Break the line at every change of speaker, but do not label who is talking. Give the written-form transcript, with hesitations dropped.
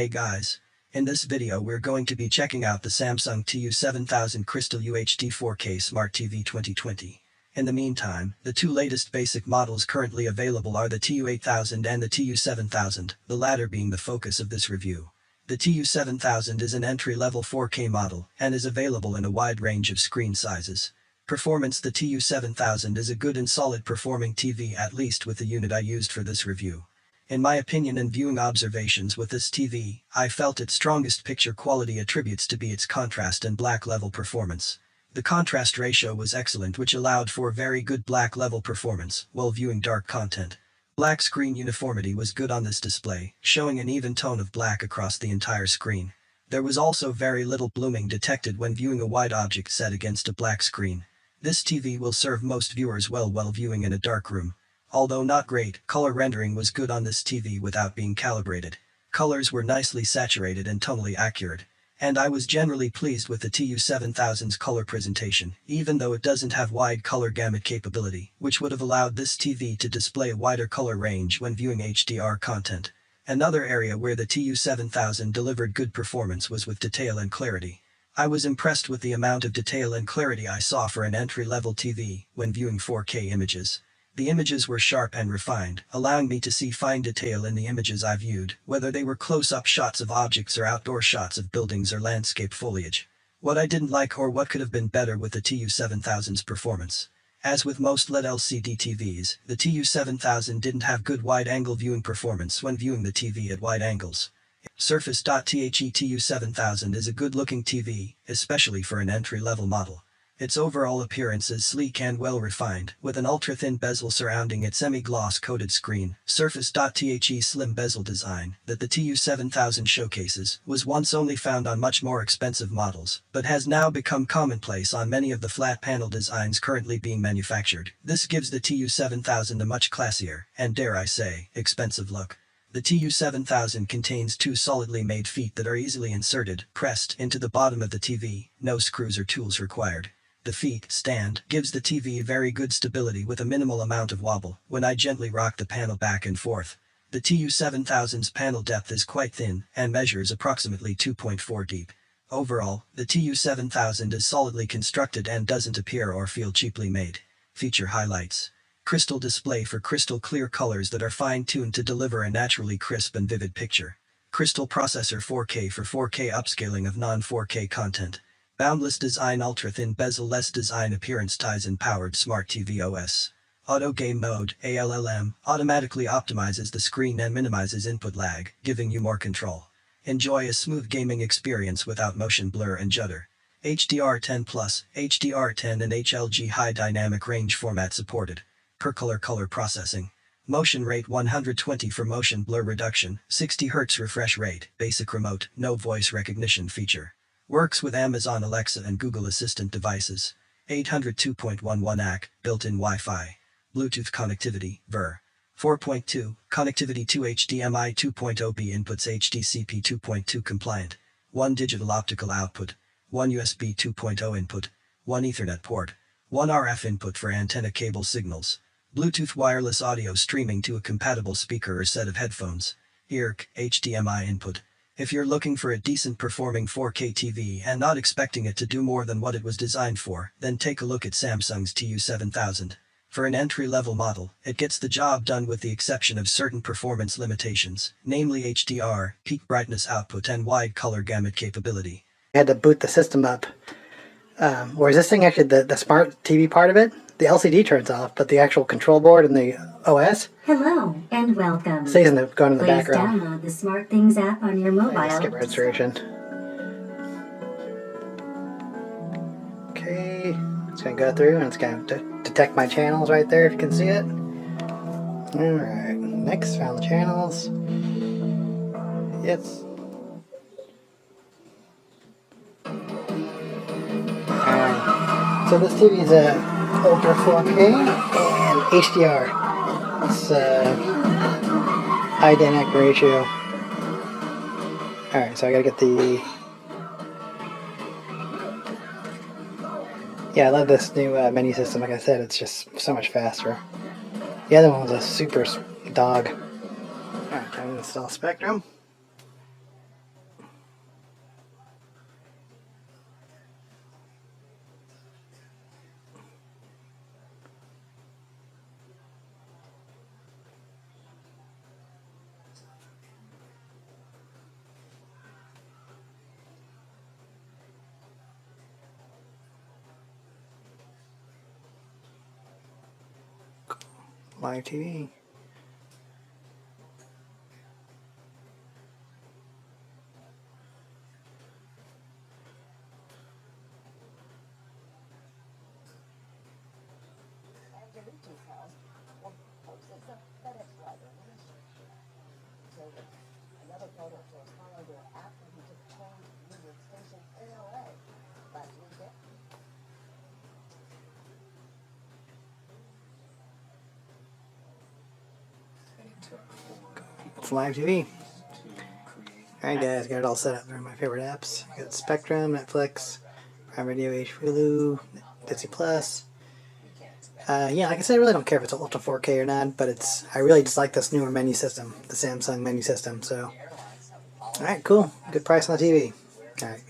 Hey guys, in this video we're going to be checking out the Samsung TU7000 Crystal UHD 4K Smart TV 2020. In the meantime, the two latest basic models currently available are the TU8000 and the TU7000, the latter being the focus of this review. The TU7000 is an entry-level 4K model and is available in a wide range of screen sizes. Performance: the TU7000 is a good and solid performing TV, at least with the unit I used for this review. In my opinion and viewing observations with this TV, I felt its strongest picture quality attributes to be its contrast and black level performance. The contrast ratio was excellent, which allowed for very good black level performance while viewing dark content. Black screen uniformity was good on this display, showing an even tone of black across the entire screen. There was also very little blooming detected when viewing a wide object set against a black screen. This TV will serve most viewers well while viewing in a dark room. Although not great, color rendering was good on this TV without being calibrated. Colors were nicely saturated and tonally accurate. And I was generally pleased with the TU7000's color presentation, even though it doesn't have wide color gamut capability, which would have allowed this TV to display a wider color range when viewing HDR content. Another area where the TU7000 delivered good performance was with detail and clarity. I was impressed with the amount of detail and clarity I saw for an entry-level TV when viewing 4K images. The images were sharp and refined, allowing me to see fine detail in the images I viewed, whether they were close-up shots of objects or outdoor shots of buildings or landscape foliage. What I didn't like, or what could have been better with the TU7000's performance. As with most LED LCD TVs, the TU7000 didn't have good wide-angle viewing performance when viewing the TV at wide angles. Surface.The TU7000 is a good-looking TV, especially for an entry-level model. Its overall appearance is sleek and well-refined, with an ultra-thin bezel surrounding its semi-gloss coated screen. Surface.The slim bezel design that the TU7000 showcases was once only found on much more expensive models, but has now become commonplace on many of the flat panel designs currently being manufactured. This gives the TU7000 a much classier, and dare I say, expensive look. The TU7000 contains two solidly made feet that are easily inserted, pressed into the bottom of the TV, no screws or tools required. The feet stand gives the TV very good stability with a minimal amount of wobble when I gently rock the panel back and forth. The TU7000's panel depth is quite thin and measures approximately 2.4 deep. Overall, the TU7000 is solidly constructed and doesn't appear or feel cheaply made. Feature highlights: crystal display for crystal clear colors that are fine-tuned to deliver a naturally crisp and vivid picture. Crystal processor 4K for 4K upscaling of non-4K content. Boundless design, ultra-thin bezel, less design appearance, Tizen powered Smart TV OS. Auto game mode, ALLM, automatically optimizes the screen and minimizes input lag, giving you more control. Enjoy a smooth gaming experience without motion blur and judder. HDR10+, HDR10 and HLG high dynamic range format supported. Per color processing. Motion rate 120 for motion blur reduction, 60 Hz refresh rate, basic remote, no voice recognition feature. Works with Amazon Alexa and Google Assistant devices. 802.11 AC, built-in Wi-Fi. Bluetooth connectivity, Ver. 4.2, connectivity to HDMI 2.0B inputs, HDCP 2.2 compliant. 1 digital optical output. 1 USB 2.0 input. 1 Ethernet port. 1 RF input for antenna cable signals. Bluetooth wireless audio streaming to a compatible speaker or set of headphones. EARC, HDMI input. If you're looking for a decent performing 4K TV and not expecting it to do more than what it was designed for, then take a look at Samsung's TU7000. For an entry-level model, it gets the job done with the exception of certain performance limitations, namely HDR, peak brightness output, and wide color gamut capability.
I had to boot the system up. Or is this thing actually the smart TV part of it? The LCD turns off, but the actual control board and the OS?
Hello and welcome.
Stays going in the background.
Please download the SmartThings app on your mobile.
Skip registration. Okay, it's going to go through and it's going to detect my channels right there if you can see it. Alright, next, found the channels. Yes. So this TV is a Ultra 4K and HDR. It's high dynamic ratio. Alright, so I gotta get the... Yeah, I love this new menu system. Like I said, it's just so much faster. The other one was a super dog. Alright, time to install Spectrum. Live TV. It's live TV. Alright guys, got it all set up. They're my favorite apps. Got Spectrum, Netflix, Prime Video, Hulu, Disney Plus. Yeah, like I said, I really don't care if it's ultra 4K or not, but I really just like this newer menu system, the Samsung menu system. So, alright, cool. Good price on the TV. Alright.